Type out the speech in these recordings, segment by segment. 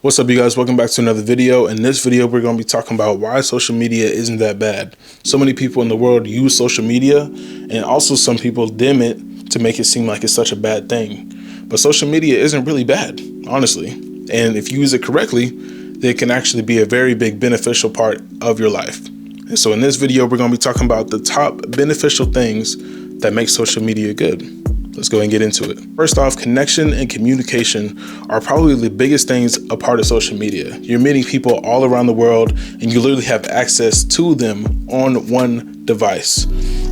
What's up, you guys? Welcome back to another video. In this video, we're going to be talking about why social media isn't that bad. So many people in the world use social media, and also some people dim it to make it seem like it's such a bad thing. But social media isn't really bad, honestly. And if you use it correctly, it can actually be a very big beneficial part of your life. And so in this video, we're going to be talking about the top beneficial things that make social media good. Let's go and get into it. First off, connection and communication are probably the biggest things a part of social media. You're meeting people all around the world and you literally have access to them on one device.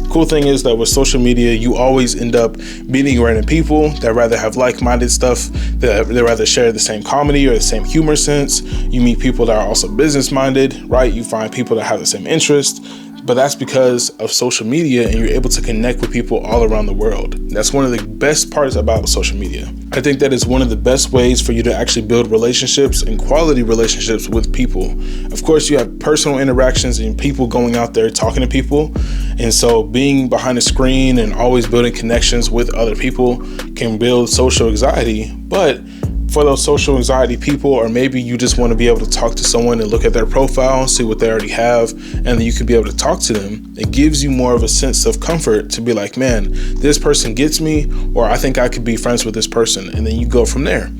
Cool thing is that with social media, you always end up meeting random people that rather have like-minded stuff, that they rather share the same comedy or the same humor sense. You meet people that are also business-minded, right? You find people that have the same interest. But that's because of social media, and you're able to connect with people all around the world. That's one of the best parts about social media. I think that is one of the best ways for you to actually build relationships and quality relationships with people. Of course, you have personal interactions and people going out there talking to people. And so being behind a screen and always building connections with other people can build social anxiety. But for those social anxiety people, or maybe you just want to be able to talk to someone and look at their profile, see what they already have, and then you can be able to talk to them. It gives you more of a sense of comfort to be like, man, this person gets me, or I think I could be friends with this person. And then you go from there.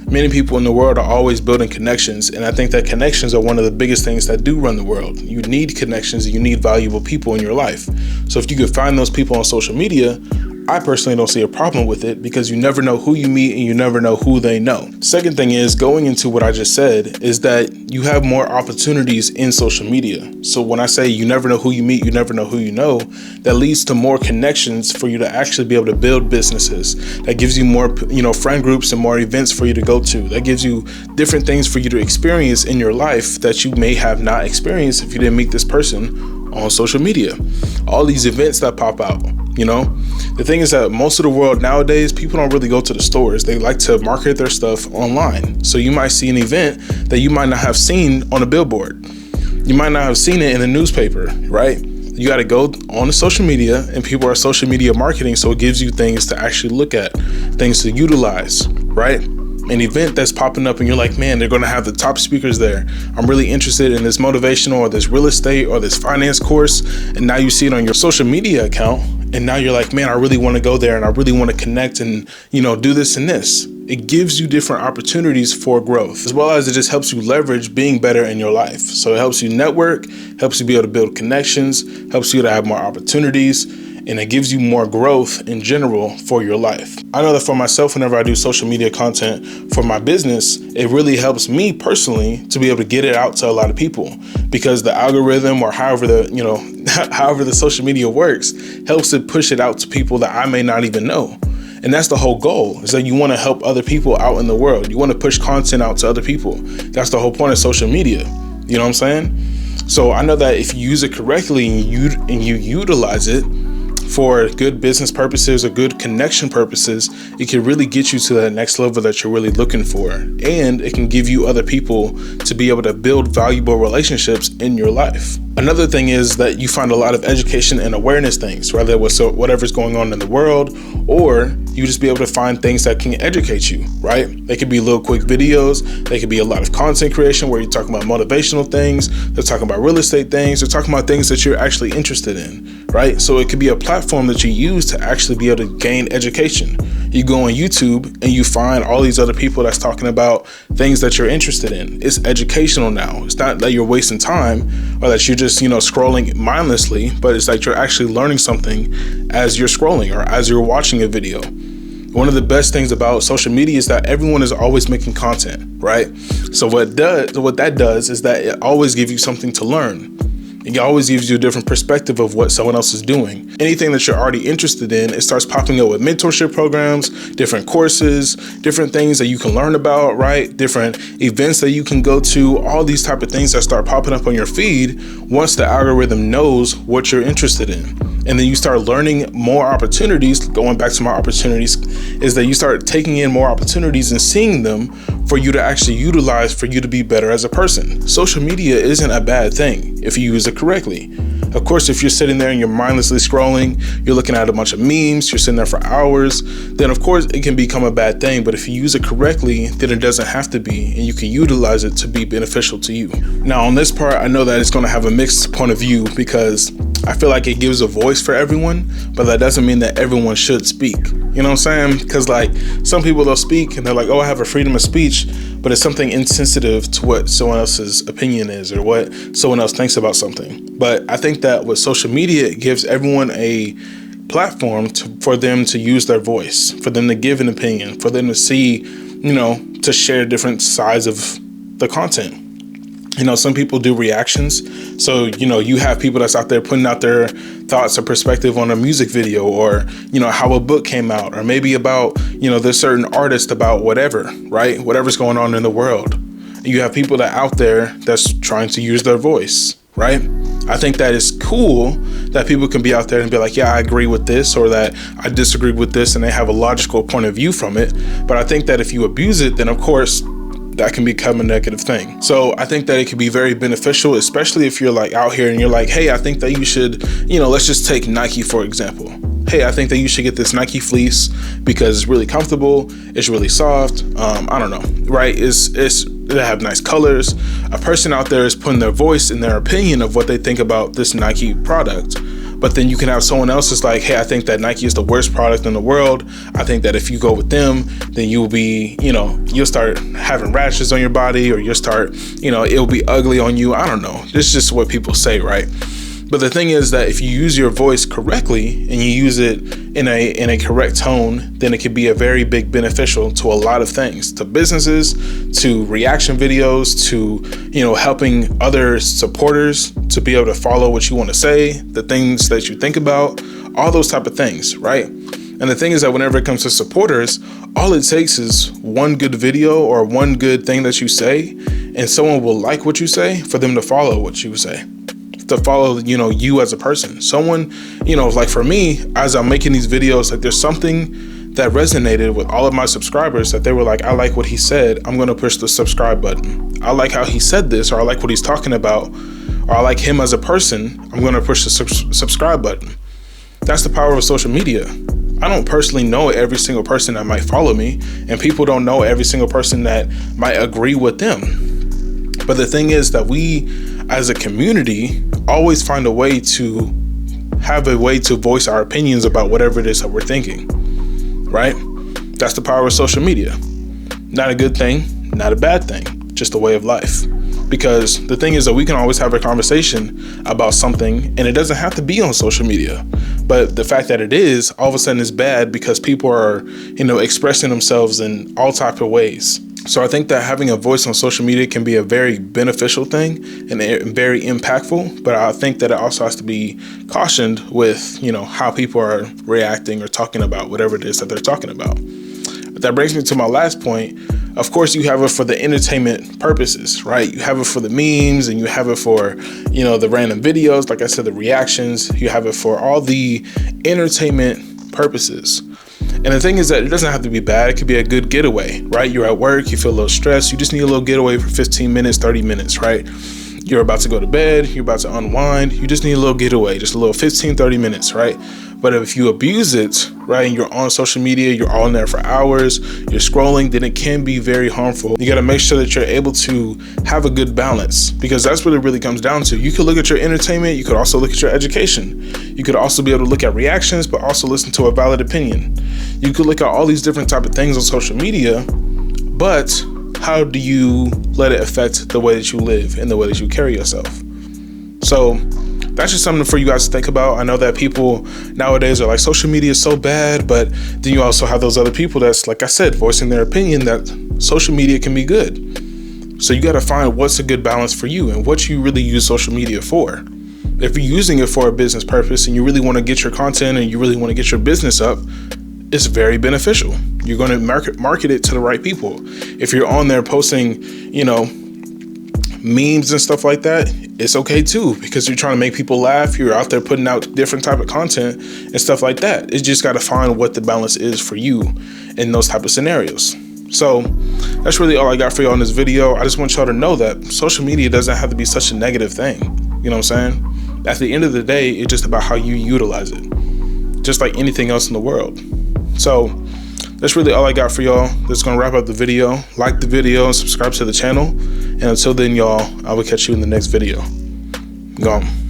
Many people in the world are always building connections, and I think that connections are one of the biggest things that do run the world. You need connections, and you need valuable people in your life. So if you could find those people on social media, I personally don't see a problem with it, because you never know who you meet and you never know who they know. Second thing is, going into what I just said, is that you have more opportunities in social media. So when I say you never know who you meet, you never know who you know, that leads to more connections for you to actually be able to build businesses. That gives you more, friend groups and more events for you to go to. That gives you different things for you to experience in your life that you may have not experienced if you didn't meet this person on social media. All these events that pop out. The thing is that most of the world nowadays, people don't really go to the stores. They like to market their stuff online. So you might see an event that you might not have seen on a billboard. You might not have seen it in the newspaper, right? You got to go on the social media, and people are social media marketing. So it gives you things to actually look at, things to utilize, right? An event that's popping up and you're like, man, they're going to have the top speakers there. I'm really interested in this motivational or this real estate or this finance course. And now you see it on your social media account. And now you're like, man, I really want to go there and I really want to connect and, do this and this. It gives you different opportunities for growth, as well as it just helps you leverage being better in your life. So it helps you network, helps you be able to build connections, helps you to have more opportunities, and it gives you more growth in general for your life. I know that for myself, whenever I do social media content for my business, it really helps me personally to be able to get it out to a lot of people, because the algorithm, or however the social media works, helps to push it out to people that I may not even know. And that's the whole goal, is that you want to help other people out in the world. You want to push content out to other people. That's the whole point of social media. You know what I'm saying? So I know that if you use it correctly and you utilize it for good business purposes or good connection purposes, it can really get you to that next level that you're really looking for. And it can give you other people to be able to build valuable relationships in your life. Another thing is that you find a lot of education and awareness things, whether it was whatever's going on in the world, or you just be able to find things that can educate you, right? They could be little quick videos. They could be a lot of content creation where you're talking about motivational things. They're talking about real estate things. They're talking about things that you're actually interested in, right? So it could be a platform that you use to actually be able to gain education. You go on YouTube and you find all these other people that's talking about things that you're interested in. It's educational now. It's not that you're wasting time or that you're just, scrolling mindlessly, but it's like you're actually learning something as you're scrolling or as you're watching a video. One of the best things about social media is that everyone is always making content, right? So what that does is that it always gives you something to learn. It always gives you a different perspective of what someone else is doing. Anything that you're already interested in, it starts popping up with mentorship programs, different courses, different things that you can learn about, right? Different events that you can go to, all these type of things that start popping up on your feed once the algorithm knows what you're interested in. And then you start learning more opportunities. Going back to my opportunities, is that you start taking in more opportunities and seeing them for you to actually utilize for you to be better as a person. Social media isn't a bad thing if you use it correctly. Of course, if you're sitting there and you're mindlessly scrolling, you're looking at a bunch of memes, you're sitting there for hours, then of course it can become a bad thing. But if you use it correctly, then it doesn't have to be, and you can utilize it to be beneficial to you. Now on this part, I know that it's going to have a mixed point of view, because I feel like it gives a voice for everyone, but that doesn't mean that everyone should speak. You know what I'm saying? Because like some people, they'll speak and they're like, oh, I have a freedom of speech, but it's something insensitive to what someone else's opinion is or what someone else thinks about something. But I think that with social media, it gives everyone a platform for them to use their voice, for them to give an opinion, for them to see, to share different sides of the content. Some people do reactions. So, you have people that's out there putting out their thoughts or perspective on a music video, or, how a book came out, or maybe about, there's certain artist about whatever, right? Whatever's going on in the world. You have people that out there that's trying to use their voice, right? I think that is cool that people can be out there and be like, yeah, I agree with this, or that I disagree with this, and they have a logical point of view from it. But I think that if you abuse it, then of course that can become a negative thing. So I think that it can be very beneficial, especially if you're like out here and you're like, hey, I think that you should, let's just take Nike, for example. Hey, I think that you should get this Nike fleece because it's really comfortable. It's really soft. I don't know, right? They have nice colors. A person out there is putting their voice and their opinion of what they think about this Nike product. But then you can have someone else that's like, hey, I think that Nike is the worst product in the world. I think that if you go with them, then you'll be, you'll start having rashes on your body, or you'll start, it'll be ugly on you. I don't know. This is just what people say, right? But the thing is that if you use your voice correctly and you use it in a correct tone, then it could be a very big beneficial to a lot of things, to businesses, to reaction videos, to, helping other supporters to be able to follow what you want to say, the things that you think about, all those type of things, right? And the thing is that whenever it comes to supporters, all it takes is one good video or one good thing that you say, and someone will like what you say for them to follow what you say, to follow, you as a person. Someone, like for me, as I'm making these videos, like there's something that resonated with all of my subscribers that they were like, I like what he said, I'm going to push the subscribe button. I like how he said this, or I like what he's talking about, or I like him as a person, I'm going to push the subscribe button. That's the power of social media. I don't personally know every single person that might follow me, and people don't know every single person that might agree with them. But the thing is that we, as a community, always find a way to have a way to voice our opinions about whatever it is that we're thinking, right? That's the power of social media. Not a good thing, not a bad thing, just a way of life. Because the thing is that we can always have a conversation about something, and it doesn't have to be on social media. But the fact that it is, all of a sudden is bad because people are, expressing themselves in all types of ways. So I think that having a voice on social media can be a very beneficial thing and very impactful, but I think that it also has to be cautioned with, how people are reacting or talking about whatever it is that they're talking about. But that brings me to my last point. Of course, you have it for the entertainment purposes, right? You have it for the memes, and you have it for, the random videos, like I said, the reactions. You have it for all the entertainment purposes. And the thing is that it doesn't have to be bad. It could be a good getaway, right? You're at work, you feel a little stressed. You just need a little getaway for 15 minutes, 30 minutes, right? You're about to go to bed, you're about to unwind. You just need a little getaway, just a little 15, 30 minutes, right? But if you abuse it, right, and you're on social media, you're on there for hours, you're scrolling, then it can be very harmful. You got to make sure that you're able to have a good balance, because that's what it really comes down to. You could look at your entertainment, you could also look at your education. You could also be able to look at reactions, but also listen to a valid opinion. You could look at all these different type of things on social media, but how do you let it affect the way that you live and the way that you carry yourself? So that's just something for you guys to think about. I know that people nowadays are like, social media is so bad, but then you also have those other people that's, like I said, voicing their opinion that social media can be good. So you got to find what's a good balance for you and what you really use social media for. If you're using it for a business purpose and you really want to get your content and you really want to get your business up, it's very beneficial. You're going to market it to the right people. If you're on there posting, memes and stuff like that, it's okay too, because you're trying to make people laugh. You're out there putting out different type of content and stuff like that. It's just got to find what the balance is for you in those type of scenarios. So that's really all I got for you on this video. I just want y'all to know that social media doesn't have to be such a negative thing. You know what I'm saying? At the end of the day, it's just about how you utilize it, just like anything else in the world. So that's really all I got for y'all. That's gonna wrap up the video. Like the video and subscribe to the channel. And until then, y'all, I will catch you in the next video. Gone.